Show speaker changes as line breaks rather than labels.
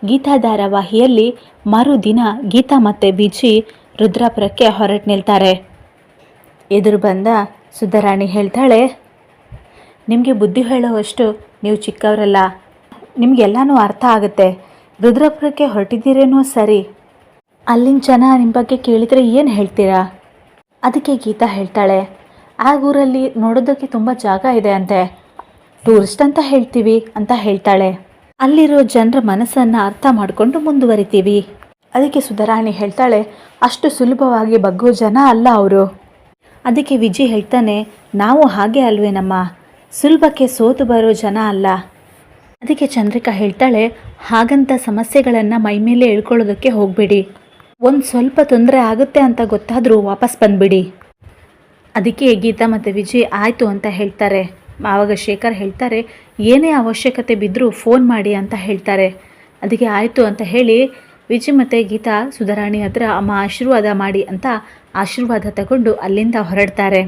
ಗೀತಾ ಧಾರಾವಾಹಿಯಲ್ಲಿ ಮರುದಿನ ಗೀತಾ ಮತ್ತು ವಿಜಿ ರುದ್ರಾಪುರಕ್ಕೆ ಹೊರಟು ನಿಲ್ತಾರೆ. ಎದುರು ಬಂದ ಸುಧಾರಾಣಿ ಹೇಳ್ತಾಳೆ, ನಿಮಗೆ ಬುದ್ಧಿ ಹೇಳೋವಷ್ಟು ನೀವು ಚಿಕ್ಕವರಲ್ಲ, ನಿಮಗೆಲ್ಲನೂ ಅರ್ಥ ಆಗುತ್ತೆ. ರುದ್ರಾಪುರಕ್ಕೆ ಹೊರಟಿದ್ದೀರೇನೋ ಸರಿ, ಅಲ್ಲಿನ ಜನ ನಿಮ್ಮ ಬಗ್ಗೆ ಕೇಳಿದರೆ ಏನು ಹೇಳ್ತೀರಾ? ಅದಕ್ಕೆ ಗೀತಾ ಹೇಳ್ತಾಳೆ, ಆ ಊರಲ್ಲಿ ನೋಡೋದಕ್ಕೆ ತುಂಬ ಜಾಗ ಇದೆ ಅಂತೆ, ಟೂರಿಸ್ಟ್ ಅಂತ ಹೇಳ್ತೀವಿ ಅಂತ ಹೇಳ್ತಾಳೆ. ಅಲ್ಲಿರೋ ಜನರ ಮನಸ್ಸನ್ನು ಅರ್ಥ ಮಾಡಿಕೊಂಡು ಮುಂದುವರಿತೀವಿ. ಅದಕ್ಕೆ ಸುಧಾರಾಣಿ ಹೇಳ್ತಾಳೆ, ಅಷ್ಟು ಸುಲಭವಾಗಿ ಬಗ್ಗೋ ಜನ ಅಲ್ಲ ಅವರು. ಅದಕ್ಕೆ ವಿಜಯ್ ಹೇಳ್ತಾನೆ, ನಾವು ಹಾಗೆ ಅಲ್ವೇನಮ್ಮ, ಸುಲಭಕ್ಕೆ ಸೋತು ಬರೋ ಜನ ಅಲ್ಲ. ಅದಕ್ಕೆ ಚಂದ್ರಿಕಾ ಹೇಳ್ತಾಳೆ, ಹಾಗಂತ ಸಮಸ್ಯೆಗಳನ್ನು ಮೈಮೇಲೆ ಹೇಳ್ಕೊಳ್ಳೋದಕ್ಕೆ ಹೋಗಬೇಡಿ, ಒಂದು ಸ್ವಲ್ಪ ತೊಂದರೆ ಆಗುತ್ತೆ ಅಂತ ಗೊತ್ತಾದರೂ ವಾಪಸ್ ಬಂದುಬಿಡಿ. ಅದಕ್ಕೆ ಗೀತಾ ಮತ್ತು ವಿಜಯ್ ಆಯಿತು ಅಂತ ಹೇಳ್ತಾರೆ. ಆವಾಗ ಶೇಖರ್ ಹೇಳ್ತಾರೆ, ಏನೇ ಅವಶ್ಯಕತೆ ಬಿದ್ದರೂ ಫೋನ್ ಮಾಡಿ ಅಂತ ಹೇಳ್ತಾರೆ. ಅದಕ್ಕೆ ಆಯಿತು ಅಂತ ಹೇಳಿ ವಿಜಯ್ ಮತ್ತು ಗೀತಾ ಸುಧಾರಾಣಿ ಹತ್ರ ಅಮ್ಮ ಆಶೀರ್ವಾದ ಮಾಡಿ ಅಂತ ಆಶೀರ್ವಾದ ತಗೊಂಡು ಅಲ್ಲಿಂದ ಹೊರಡ್ತಾರೆ.